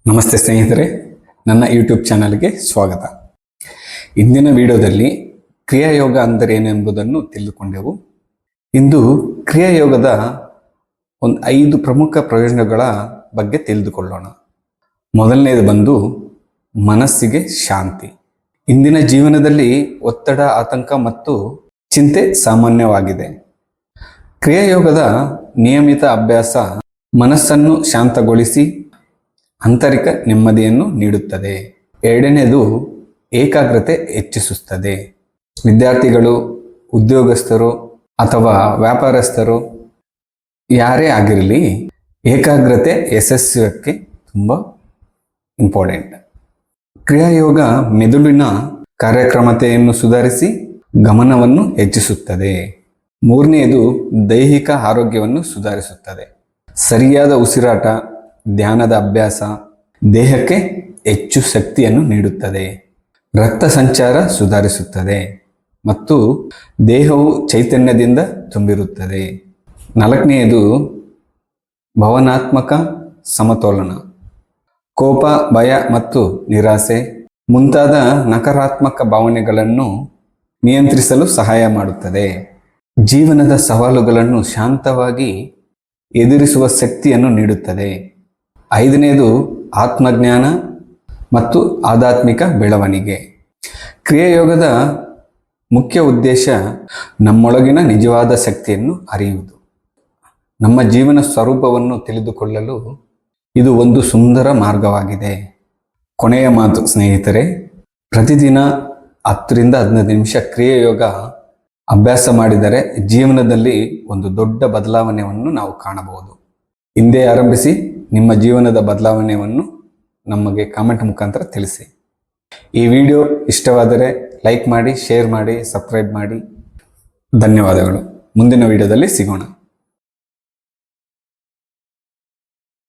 ನಮಸ್ತೆ ಸ್ನೇಹಿತರೆ, ನನ್ನ ಯೂಟ್ಯೂಬ್ ಚಾನಲ್ಗೆ ಸ್ವಾಗತ. ಇಂದಿನ ವಿಡಿಯೋದಲ್ಲಿ ಕ್ರಿಯಾಯೋಗ ಅಂದರೆ ಏನೆಂಬುದನ್ನು ತಿಳಿದುಕೊಂಡೆವು. ಇಂದು ಕ್ರಿಯಾಯೋಗದ ಒಂದು 5 ಪ್ರಮುಖ ಪ್ರಯೋಜನಗಳ ಬಗ್ಗೆ ತಿಳಿದುಕೊಳ್ಳೋಣ. ಮೊದಲನೇದು ಬಂದು ಮನಸ್ಸಿಗೆ ಶಾಂತಿ. ಇಂದಿನ ಜೀವನದಲ್ಲಿ ಒತ್ತಡ, ಆತಂಕ ಮತ್ತು ಚಿಂತೆ ಸಾಮಾನ್ಯವಾಗಿದೆ. ಕ್ರಿಯಾಯೋಗದ ನಿಯಮಿತ ಅಭ್ಯಾಸ ಮನಸ್ಸನ್ನು ಶಾಂತಗೊಳಿಸಿ ಆಂತರಿಕ ನೆಮ್ಮದಿಯನ್ನು ನೀಡುತ್ತದೆ. ಎರಡನೇದು ಏಕಾಗ್ರತೆ ಹೆಚ್ಚಿಸುತ್ತದೆ. ವಿದ್ಯಾರ್ಥಿಗಳು, ಉದ್ಯೋಗಸ್ಥರು ಅಥವಾ ವ್ಯಾಪಾರಸ್ಥರು ಯಾರೇ ಆಗಿರಲಿ, ಏಕಾಗ್ರತೆ ಯಶಸ್ವಿಗೆ ತುಂಬ ಇಂಪಾರ್ಟೆಂಟ್. ಕ್ರಿಯಾಯೋಗ ಮೆದುಳಿನ ಕಾರ್ಯಕ್ಷಮತೆಯನ್ನು ಸುಧಾರಿಸಿ ಗಮನವನ್ನು ಹೆಚ್ಚಿಸುತ್ತದೆ. ಮೂರನೆಯದು ದೈಹಿಕ ಆರೋಗ್ಯವನ್ನು ಸುಧಾರಿಸುತ್ತದೆ. ಸರಿಯಾದ ಉಸಿರಾಟ, ಧ್ಯಾನದ ಅಭ್ಯಾಸ ದೇಹಕ್ಕೆ ಹೆಚ್ಚು ಶಕ್ತಿಯನ್ನು ನೀಡುತ್ತದೆ. ರಕ್ತ ಸಂಚಾರ ಸುಧಾರಿಸುತ್ತದೆ ಮತ್ತು ದೇಹವು ಚೈತನ್ಯದಿಂದ ತುಂಬಿರುತ್ತದೆ. ನಾಲ್ಕನೆಯದು ಭಾವನಾತ್ಮಕ ಸಮತೋಲನ. ಕೋಪ, ಭಯ ಮತ್ತು ನಿರಾಸೆ ಮುಂತಾದ ನಕಾರಾತ್ಮಕ ಭಾವನೆಗಳನ್ನು ನಿಯಂತ್ರಿಸಲು ಸಹಾಯ ಮಾಡುತ್ತದೆ. ಜೀವನದ ಸವಾಲುಗಳನ್ನು ಶಾಂತವಾಗಿ ಎದುರಿಸುವ ಶಕ್ತಿಯನ್ನು ನೀಡುತ್ತದೆ. ಐದನೇದು ಆತ್ಮಜ್ಞಾನ ಮತ್ತು ಆಧ್ಯಾತ್ಮಿಕ ಬೆಳವಣಿಗೆ. ಕ್ರಿಯಾಯೋಗದ ಮುಖ್ಯ ಉದ್ದೇಶ ನಮ್ಮೊಳಗಿನ ನಿಜವಾದ ಶಕ್ತಿಯನ್ನು ಅರಿಯುವುದು. ನಮ್ಮ ಜೀವನ ಸ್ವರೂಪವನ್ನು ತಿಳಿದುಕೊಳ್ಳಲು ಇದು ಒಂದು ಸುಂದರ ಮಾರ್ಗವಾಗಿದೆ. ಕೊನೆಯ ಮಾತು ಸ್ನೇಹಿತರೆ, ಪ್ರತಿದಿನ 10 ರಿಂದ 15 ನಿಮಿಷ ಕ್ರಿಯಾಯೋಗ ಅಭ್ಯಾಸ ಮಾಡಿದರೆ ಜೀವನದಲ್ಲಿ ಒಂದು ದೊಡ್ಡ ಬದಲಾವಣೆಯನ್ನು ನಾವು ಕಾಣಬಹುದು. ಹಿಂದೆ ಆರಂಭಿಸಿ ನಿಮ್ಮ ಜೀವನದ ಬದಲಾವಣೆಯನ್ನು ನಮಗೆ ಕಾಮೆಂಟ್ ಮುಖಾಂತರ ತಿಳಿಸಿ. ಈ ವಿಡಿಯೋ ಇಷ್ಟವಾದರೆ ಲೈಕ್ ಮಾಡಿ, ಶೇರ್ ಮಾಡಿ, ಸಬ್ಸ್ಕ್ರೈಬ್ ಮಾಡಿ. ಧನ್ಯವಾದಗಳು. ಮುಂದಿನ ವಿಡಿಯೋದಲ್ಲಿ ಸಿಗೋಣ.